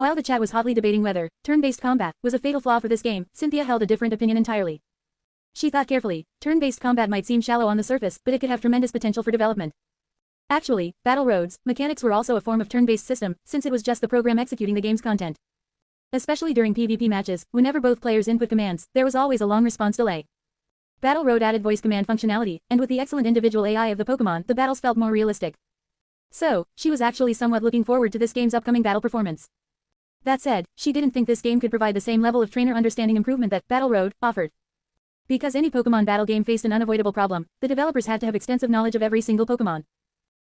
While the chat was hotly debating whether turn-based combat was a fatal flaw for this game, Cynthia held a different opinion entirely. She thought carefully. Turn-based combat might seem shallow on the surface, but it could have tremendous potential for development. Actually, Battle Roads mechanics were also a form of turn-based system, since it was just the program executing the game's content. Especially during PvP matches, whenever both players input commands, there was always a long response delay. Battle Road added voice command functionality, and with the excellent individual AI of the Pokemon, the battles felt more realistic. So, she was actually somewhat looking forward to this game's upcoming battle performance. That said, she didn't think this game could provide the same level of trainer understanding improvement that Battle Road offered. Because any Pokemon battle game faced an unavoidable problem, the developers had to have extensive knowledge of every single Pokemon.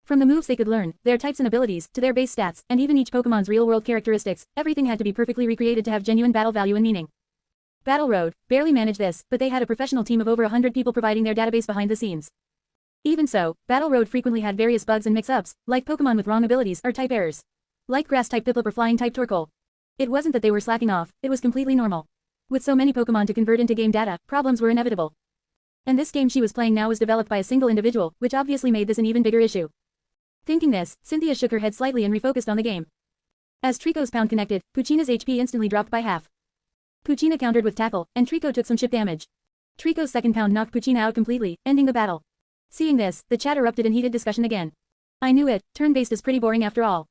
From the moves they could learn, their types and abilities, to their base stats, and even each Pokemon's real-world characteristics, everything had to be perfectly recreated to have genuine battle value and meaning. Battle Road barely managed this, but they had a professional team of over 100 people providing their database behind the scenes. Even so, Battle Road frequently had various bugs and mix-ups, like Pokemon with wrong abilities or type errors. Like Grass-type Piplup or Flying-type Torkoal. It wasn't that they were slacking off, it was completely normal. With so many Pokemon to convert into game data, problems were inevitable. And this game she was playing now was developed by a single individual, which obviously made this an even bigger issue. Thinking this, Cynthia shook her head slightly and refocused on the game. As Trico's pound connected, Puccina's HP instantly dropped by half. Puccina countered with tackle, and Trico took some chip damage. Trico's second pound knocked Puccina out completely, ending the battle. Seeing this, the chat erupted in heated discussion again. I knew it, turn-based is pretty boring after all.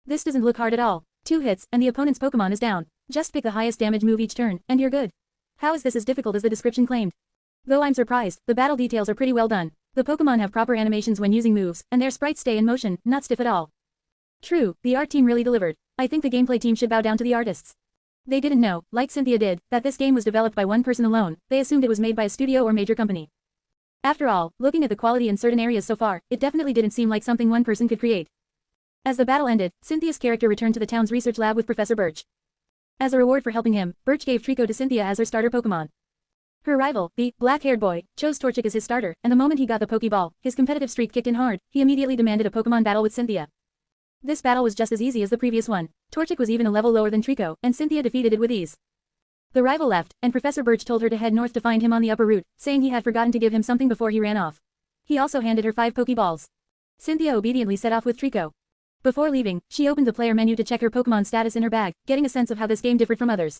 This doesn't look hard at all. 2 hits, and the opponent's Pokemon is down. Just pick the highest damage move each turn, and you're good. How is this as difficult as the description claimed? Though I'm surprised, the battle details are pretty well done. The Pokemon have proper animations when using moves, and their sprites stay in motion, not stiff at all. True, the art team really delivered. I think the gameplay team should bow down to the artists. They didn't know, like Cynthia did, that this game was developed by one person alone. They assumed it was made by a studio or major company. After all, looking at the quality in certain areas so far, it definitely didn't seem like something one person could create. As the battle ended, Cynthia's character returned to the town's research lab with Professor Birch. As a reward for helping him, Birch gave Trico to Cynthia as her starter Pokemon. Her rival, the black-haired boy, chose Torchic as his starter, and the moment he got the Pokeball, his competitive streak kicked in hard. He immediately demanded a Pokemon battle with Cynthia. This battle was just as easy as the previous one. Torchic was even a level lower than Trico, and Cynthia defeated it with ease. The rival left, and Professor Birch told her to head north to find him on the upper route, saying he had forgotten to give him something before he ran off. He also handed her 5 Pokeballs. Cynthia obediently set off with Trico. Before leaving, she opened the player menu to check her Pokemon status in her bag, getting a sense of how this game differed from others.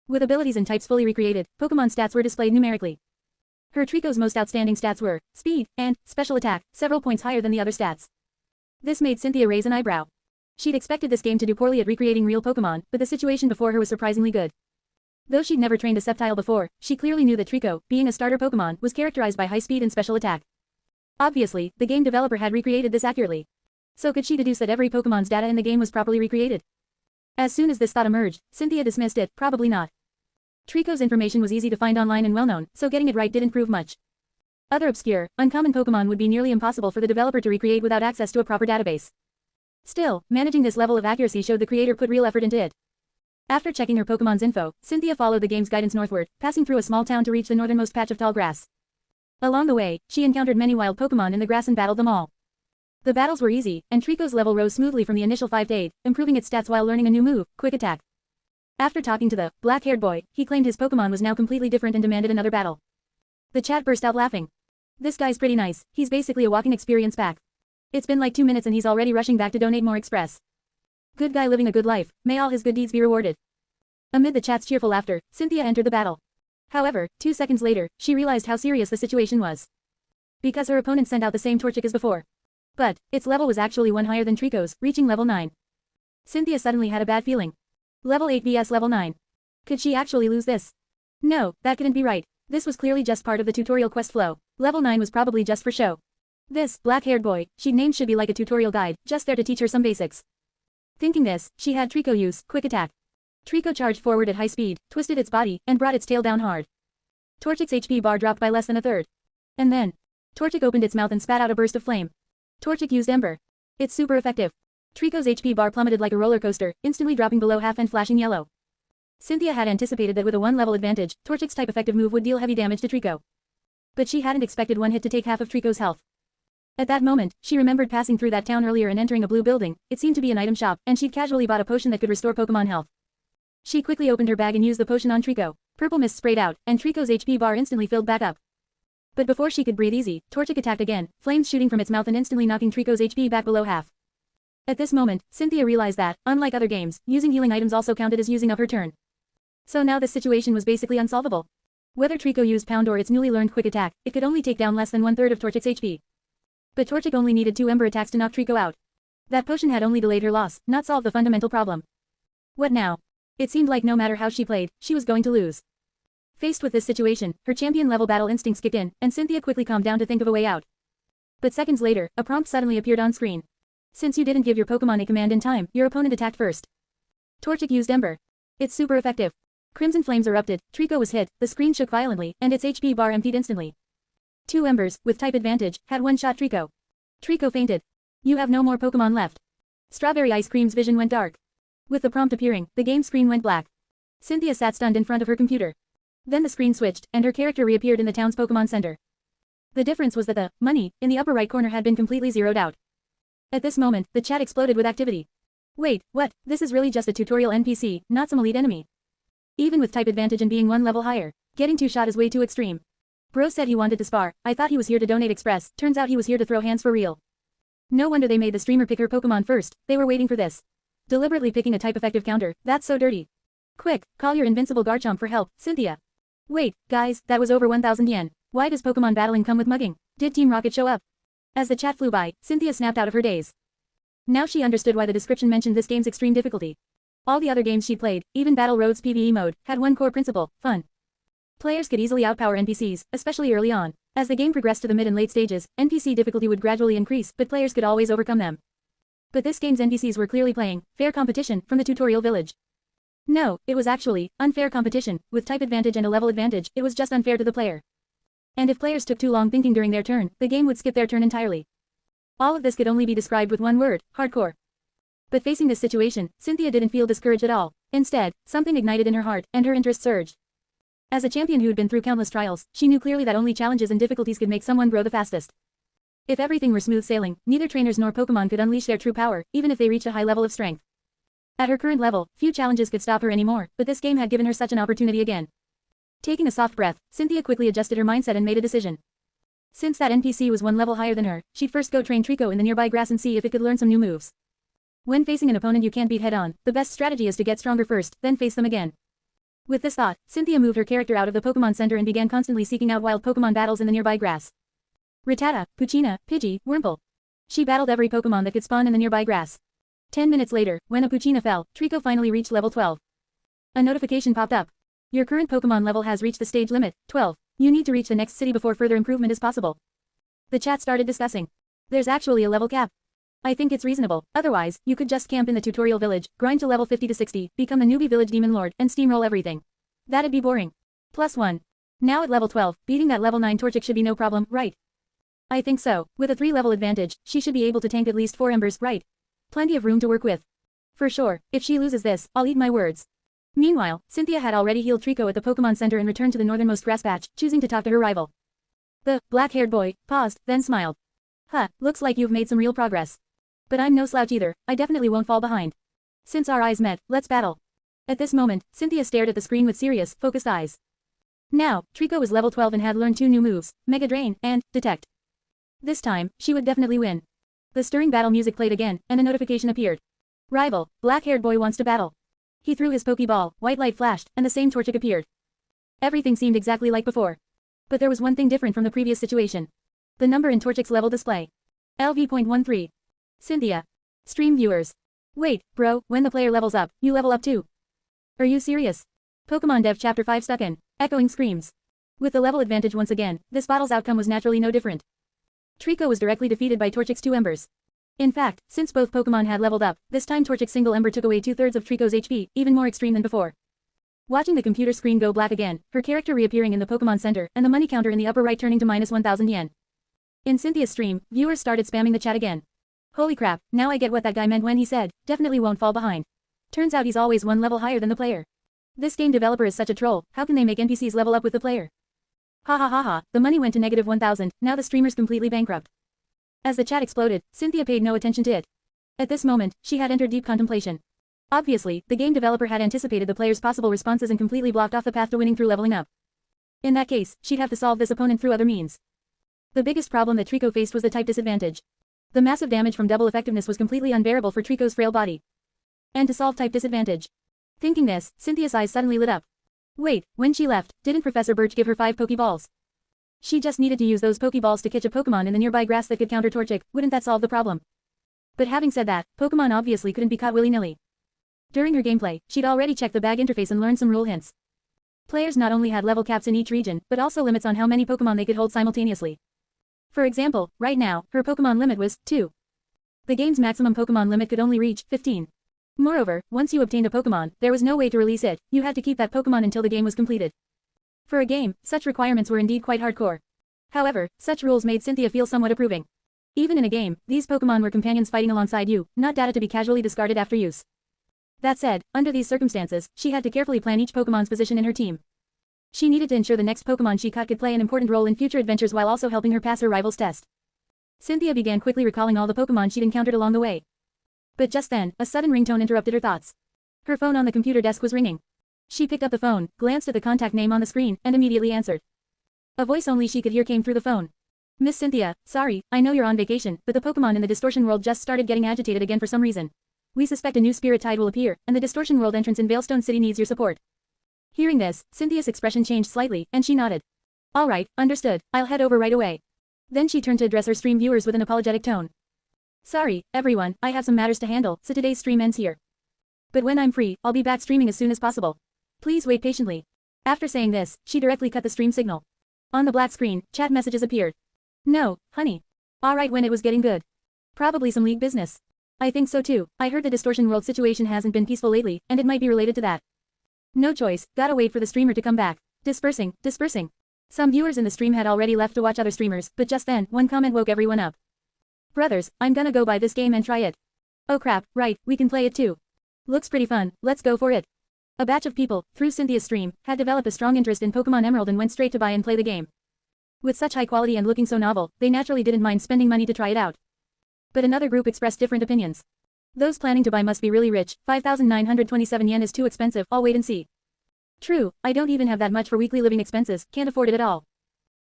With abilities and types fully recreated, Pokemon stats were displayed numerically. Her Trico's most outstanding stats were speed and special attack, several points higher than the other stats. This made Cynthia raise an eyebrow. She'd expected this game to do poorly at recreating real Pokemon, but the situation before her was surprisingly good. Though she'd never trained a Sceptile before, she clearly knew that Trico, being a starter Pokemon, was characterized by high speed and special attack. Obviously, the game developer had recreated this accurately. So could she deduce that every Pokemon's data in the game was properly recreated? As soon as this thought emerged, Cynthia dismissed it, probably not. Trico's information was easy to find online and well-known, so getting it right didn't prove much. Other obscure, uncommon Pokemon would be nearly impossible for the developer to recreate without access to a proper database. Still, managing this level of accuracy showed the creator put real effort into it. After checking her Pokemon's info, Cynthia followed the game's guidance northward, passing through a small town to reach the northernmost patch of tall grass. Along the way, she encountered many wild Pokemon in the grass and battled them all. The battles were easy, and Trico's level rose smoothly from the initial 5 to 8, improving its stats while learning a new move, Quick Attack. After talking to the black-haired boy, he claimed his Pokemon was now completely different and demanded another battle. The chat burst out laughing. This guy's pretty nice, he's basically a walking experience pack. It's been like 2 minutes and he's already rushing back to donate more express. Good guy living a good life, may all his good deeds be rewarded. Amid the chat's cheerful laughter, Cynthia entered the battle. However, 2 seconds later, she realized how serious the situation was. Because her opponent sent out the same Torchic as before. But, its level was actually 1 higher than Trico's, reaching level 9. Cynthia suddenly had a bad feeling. Level 8 vs level 9. Could she actually lose this? No, that couldn't be right. This was clearly just part of the tutorial quest flow. Level 9 was probably just for show. This black-haired boy, she'd named should be like a tutorial guide, just there to teach her some basics. Thinking this, she had Trico use Quick Attack. Trico charged forward at high speed, twisted its body, and brought its tail down hard. Torchic's HP bar dropped by less than a third. And then, Torchic opened its mouth and spat out a burst of flame. Torchic used Ember. It's super effective. Trico's HP bar plummeted like a roller coaster, instantly dropping below half and flashing yellow. Cynthia had anticipated that with a 1-level advantage, Torchic's type effective move would deal heavy damage to Trico. But she hadn't expected one hit to take half of Trico's health. At that moment, she remembered passing through that town earlier and entering a blue building. It seemed to be an item shop, and she'd casually bought a potion that could restore Pokemon health. She quickly opened her bag and used the potion on Trico. Purple mist sprayed out, and Trico's HP bar instantly filled back up. But before she could breathe easy, Torchic attacked again, flames shooting from its mouth and instantly knocking Trico's HP back below half. At this moment, Cynthia realized that, unlike other games, using healing items also counted as using up her turn. So now this situation was basically unsolvable. Whether Trico used Pound or its newly learned quick attack, it could only take down less than 1/3 of Torchic's HP. But Torchic only needed 2 Ember attacks to knock Trico out. That potion had only delayed her loss, not solved the fundamental problem. What now? It seemed like no matter how she played, she was going to lose. Faced with this situation, her champion-level battle instincts kicked in, and Cynthia quickly calmed down to think of a way out. But seconds later, a prompt suddenly appeared on screen. Since you didn't give your Pokémon a command in time, your opponent attacked first. Torchic used Ember. It's super effective. Crimson flames erupted, Trico was hit, the screen shook violently, and its HP bar emptied instantly. 2 Embers, with type advantage, had one-shot Trico. Trico fainted. You have no more Pokémon left. Strawberry Ice Cream's vision went dark. With the prompt appearing, the game screen went black. Cynthia sat stunned in front of her computer. Then the screen switched, and her character reappeared in the town's Pokémon Center. The difference was that the money in the upper right corner had been completely zeroed out. At this moment, the chat exploded with activity. Wait, what? This is really just a tutorial NPC, not some elite enemy. Even with type advantage and being 1 level higher, getting 2-shot is way too extreme. Bro said he wanted to spar, I thought he was here to donate express, turns out he was here to throw hands for real. No wonder they made the streamer pick her Pokémon first, they were waiting for this. Deliberately picking a type effective counter, that's so dirty. Quick, call your invincible Garchomp for help, Cynthia. Wait, guys, that was over 1,000 yen. Why does Pokémon battling come with mugging? Did Team Rocket show up? As the chat flew by, Cynthia snapped out of her daze. Now she understood why the description mentioned this game's extreme difficulty. All the other games she played, even Battle Road's PvE mode, had one core principle, fun. Players could easily outpower NPCs, especially early on. As the game progressed to the mid and late stages, NPC difficulty would gradually increase, but players could always overcome them. But this game's NPCs were clearly playing fair competition from the tutorial village. No, it was actually unfair competition. With type advantage and a level advantage, it was just unfair to the player. And if players took too long thinking during their turn, the game would skip their turn entirely. All of this could only be described with one word, hardcore. But facing this situation, Cynthia didn't feel discouraged at all. Instead, something ignited in her heart, and her interest surged. As a champion who'd been through countless trials, she knew clearly that only challenges and difficulties could make someone grow the fastest. If everything were smooth sailing, neither trainers nor Pokémon could unleash their true power, even if they reached a high level of strength. At her current level, few challenges could stop her anymore, but this game had given her such an opportunity again. Taking a soft breath, Cynthia quickly adjusted her mindset and made a decision. Since that NPC was 1 level higher than her, she'd first go train Trico in the nearby grass and see if it could learn some new moves. When facing an opponent you can't beat head-on, the best strategy is to get stronger first, then face them again. With this thought, Cynthia moved her character out of the Pokémon Center and began constantly seeking out wild Pokémon battles in the nearby grass. Rattata, Poochyena, Pidgey, Wurmple. She battled every Pokémon that could spawn in the nearby grass. 10 minutes later, when a Poochyena fell, Trico finally reached level 12. A notification popped up. Your current Pokémon level has reached the stage limit, 12. You need to reach the next city before further improvement is possible. The chat started discussing. There's actually a level cap. I think it's reasonable, otherwise, you could just camp in the tutorial village, grind to level 50 to 60, become the newbie village demon lord, and steamroll everything. That'd be boring. +1. Now at level 12, beating that level 9 Torchic should be no problem, right? I think so. With a 3-level advantage, she should be able to tank at least 4 embers, right? Plenty of room to work with. For sure, if she loses this, I'll eat my words. Meanwhile, Cynthia had already healed Trico at the Pokémon Center and returned to the northernmost grass patch, choosing to talk to her rival. The black-haired boy paused, then smiled. Huh, looks like you've made some real progress. But I'm no slouch either, I definitely won't fall behind. Since our eyes met, let's battle. At this moment, Cynthia stared at the screen with serious, focused eyes. Now, Trico was level 12 and had learned 2 new moves, Mega Drain, and Detect. This time, she would definitely win. The stirring battle music played again, and a notification appeared. Rival, black-haired boy wants to battle. He threw his Pokeball, white light flashed, and the same Torchic appeared. Everything seemed exactly like before. But there was one thing different from the previous situation. The number in Torchic's level display. LV.13. Cynthia. Stream viewers. Wait, bro, when the player levels up, you level up too. Are you serious? Pokemon Dev Chapter 5 stuck in. Echoing screams. With the level advantage once again, this battle's outcome was naturally no different. Trico was directly defeated by Torchic's 2 embers. In fact, since both Pokemon had leveled up, this time Torchic's single ember took away 2/3 of Trico's HP, even more extreme than before. Watching the computer screen go black again, her character reappearing in the Pokemon Center, and the money counter in the upper right turning to -1,000 yen. In Cynthia's stream, viewers started spamming the chat again. Holy crap, now I get what that guy meant when he said, definitely won't fall behind. Turns out he's always 1 level higher than the player. This game developer is such a troll, how can they make NPCs level up with the player? Ha ha ha ha, the money went to -1,000, now the streamer's completely bankrupt. As the chat exploded, Cynthia paid no attention to it. At this moment, she had entered deep contemplation. Obviously, the game developer had anticipated the player's possible responses and completely blocked off the path to winning through leveling up. In that case, she'd have to solve this opponent through other means. The biggest problem that Trico faced was the type disadvantage. The massive damage from double effectiveness was completely unbearable for Trico's frail body. And to solve type disadvantage. Thinking this, Cynthia's eyes suddenly lit up. Wait, when she left, didn't Professor Birch give her 5 Pokeballs? She just needed to use those Pokeballs to catch a Pokemon in the nearby grass that could counter Torchic, wouldn't that solve the problem? But having said that, Pokemon obviously couldn't be caught willy-nilly. During her gameplay, she'd already checked the bag interface and learned some rule hints. Players not only had level caps in each region, but also limits on how many Pokemon they could hold simultaneously. For example, right now, her Pokemon limit was 2. The game's maximum Pokemon limit could only reach 15. Moreover, once you obtained a Pokemon, there was no way to release it, you had to keep that Pokemon until the game was completed. For a game, such requirements were indeed quite hardcore. However, such rules made Cynthia feel somewhat approving. Even in a game, these Pokemon were companions fighting alongside you, not data to be casually discarded after use. That said, under these circumstances, she had to carefully plan each Pokemon's position in her team. She needed to ensure the next Pokemon she caught could play an important role in future adventures while also helping her pass her rival's test. Cynthia began quickly recalling all the Pokemon she'd encountered along the way. But just then, a sudden ringtone interrupted her thoughts. Her phone on the computer desk was ringing. She picked up the phone, glanced at the contact name on the screen, and immediately answered. A voice only she could hear came through the phone. Miss Cynthia, sorry, I know you're on vacation, but the Pokemon in the Distortion World just started getting agitated again for some reason. We suspect a new spirit tide will appear, and the Distortion World entrance in Veilstone City needs your support. Hearing this, Cynthia's expression changed slightly, and she nodded. Alright, understood, I'll head over right away. Then she turned to address her stream viewers with an apologetic tone. Sorry, everyone, I have some matters to handle, so today's stream ends here. But when I'm free, I'll be back streaming as soon as possible. Please wait patiently. After saying this, she directly cut the stream signal. On the black screen, chat messages appeared. No, honey. Alright, when it was getting good. Probably some league business. I think so too, I heard the Distortion World situation hasn't been peaceful lately, and it might be related to that. No choice, gotta wait for the streamer to come back. Dispersing. Some viewers in the stream had already left to watch other streamers, but just then, one comment woke everyone up. Brothers, I'm gonna go buy this game and try it. Oh crap, right, we can play it too. Looks pretty fun, let's go for it. A batch of people, through Cynthia's stream, had developed a strong interest in Pokemon Emerald and went straight to buy and play the game. With such high quality and looking so novel, they naturally didn't mind spending money to try it out. But another group expressed different opinions. Those planning to buy must be really rich, 5,927 yen is too expensive, I'll wait and see. True, I don't even have that much for weekly living expenses, can't afford it at all.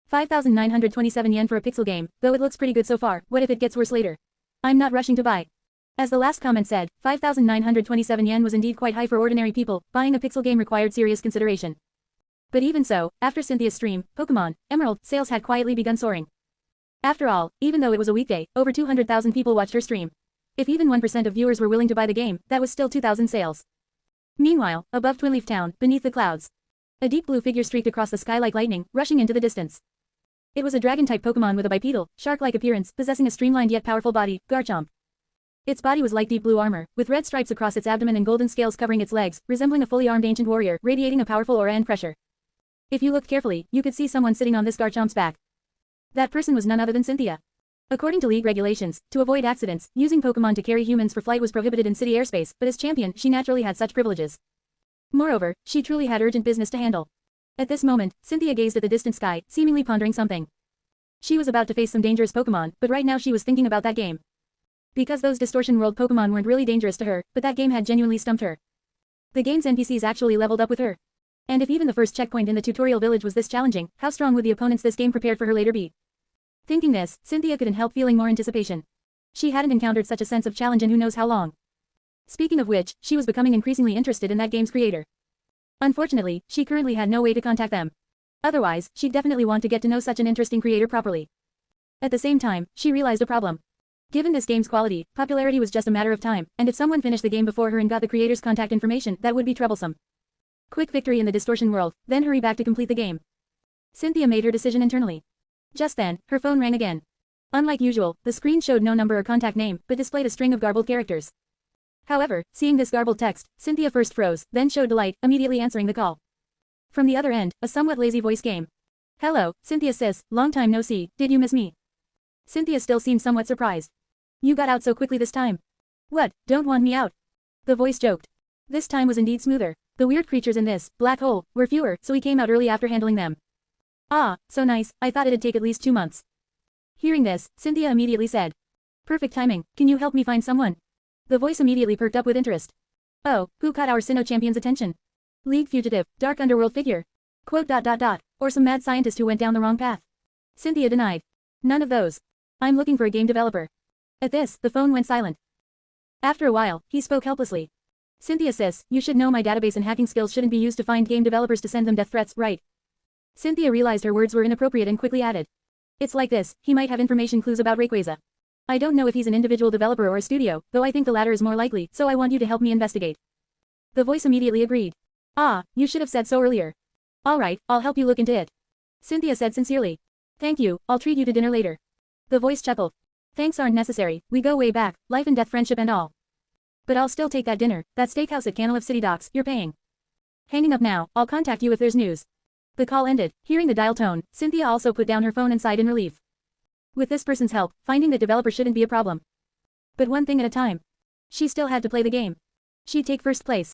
5,927 yen for a pixel game, though it looks pretty good so far, what if it gets worse later? I'm not rushing to buy. As the last comment said, 5,927 yen was indeed quite high for ordinary people, buying a pixel game required serious consideration. But even so, after Cynthia's stream, Pokemon Emerald sales had quietly begun soaring. After all, even though it was a weekday, over 200,000 people watched her stream. If even 1% of viewers were willing to buy the game, that was still 2,000 sales. Meanwhile, above Twinleaf Town, beneath the clouds, a deep blue figure streaked across the sky like lightning, rushing into the distance. It was a dragon-type Pokemon with a bipedal, shark-like appearance, possessing a streamlined yet powerful body, Garchomp. Its body was like deep blue armor, with red stripes across its abdomen and golden scales covering its legs, resembling a fully armed ancient warrior, radiating a powerful aura and pressure. If you looked carefully, you could see someone sitting on this Garchomp's back. That person was none other than Cynthia. According to League regulations, to avoid accidents, using Pokemon to carry humans for flight was prohibited in city airspace, but as champion, she naturally had such privileges. Moreover, she truly had urgent business to handle. At this moment, Cynthia gazed at the distant sky, seemingly pondering something. She was about to face some dangerous Pokemon, but right now she was thinking about that game. Because those Distortion World Pokemon weren't really dangerous to her, but that game had genuinely stumped her. The game's NPCs actually leveled up with her. And if even the first checkpoint in the tutorial village was this challenging, how strong would the opponents this game prepared for her later be? Thinking this, Cynthia couldn't help feeling more anticipation. She hadn't encountered such a sense of challenge in who knows how long. Speaking of which, she was becoming increasingly interested in that game's creator. Unfortunately, she currently had no way to contact them. Otherwise, she'd definitely want to get to know such an interesting creator properly. At the same time, she realized a problem. Given this game's quality, popularity was just a matter of time, and if someone finished the game before her and got the creator's contact information, that would be troublesome. Quick victory in the Distortion World, then hurry back to complete the game. Cynthia made her decision internally. Just then, her phone rang again. Unlike usual, the screen showed no number or contact name, but displayed a string of garbled characters. However, seeing this garbled text, Cynthia first froze, then showed delight, immediately answering the call. From the other end, a somewhat lazy voice came. Hello, Cynthia sis, long time no see, did you miss me? Cynthia still seemed somewhat surprised. You got out so quickly this time. What, don't want me out? The voice joked. This time was indeed smoother. The weird creatures in this black hole were fewer, so we came out early after handling them. Ah, so nice, I thought it'd take at least 2 months. Hearing this, Cynthia immediately said. Perfect timing, can you help me find someone? The voice immediately perked up with interest. Oh, who caught our Sinnoh champion's attention? League fugitive, dark underworld figure. Quote ... or some mad scientist who went down the wrong path. Cynthia denied. None of those. I'm looking for a game developer. At this, the phone went silent. After a while, he spoke helplessly. Cynthia sis, you should know my database and hacking skills shouldn't be used to find game developers to send them death threats, right? Cynthia realized her words were inappropriate and quickly added. It's like this, he might have information clues about Rayquaza. I don't know if he's an individual developer or a studio, though I think the latter is more likely, so I want you to help me investigate. The voice immediately agreed. Ah, you should have said so earlier. Alright, I'll help you look into it. Cynthia said sincerely. Thank you, I'll treat you to dinner later. The voice chuckled. Thanks aren't necessary, we go way back, life and death friendship and all. But I'll still take that dinner, that steakhouse at Canal of City Docks, you're paying. Hanging up now, I'll contact you if there's news. The call ended. Hearing the dial tone, Cynthia also put down her phone and sighed in relief. With this person's help, finding the developer shouldn't be a problem. But one thing at a time. She still had to play the game. She'd take first place.